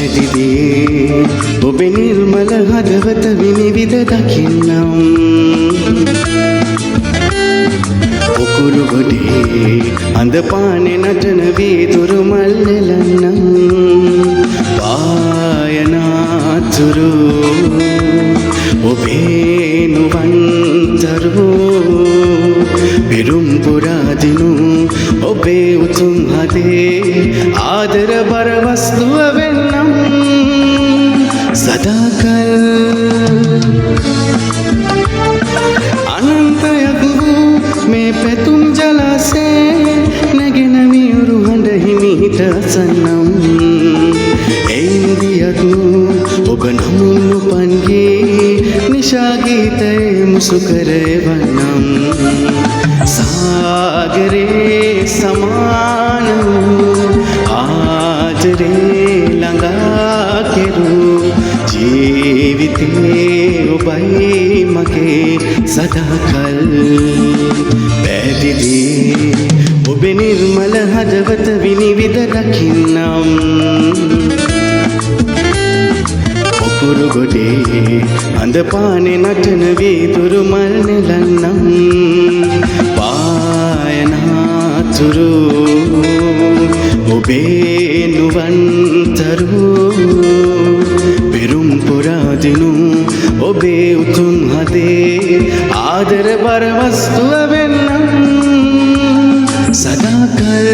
පැහැදිලි ඔබේ නිර්මල හදවත විනිවිද දකින්නම් උකුරු ගොඩේ අඳ පානේ නටන වීදුරු මල් නෙලන්නම් පායනාතුරු ඔබේ නුවන්තරු පිරුම් පුරාදිනු ඔබේ උතුම් හදේ ආදර බර වස්තුව වෙන්නම් සදාකල් අනන්තයක් වූ මේ පැතුම් ජලාසේ නැගෙන මියුරු හඬ හිමිහිට අසන්නම් එයින්දියක් ඔබ නමුන් උපන්ගේ නිශා ගීතයේ මුසු කර එවන්නම් සාගරේ සමාන ආදරේ ළඟා කෙරු ජීවිතේ ඔබයි මගේ සදාකල් පැහැදිලි ඔබේ නිර්මල හදවත විනිවිද දකින්නම් උකුරු ගොඩේ අඳ පානේ නටන වීදුරු මල් නෙලන්නම් පායනාතුරු ඔබේ නුවන්තරු පිරුම් පුරාදිනු ඔබේ උතුම් හදේ ආදර බර වස්තුව වෙන්නම් සදාකල්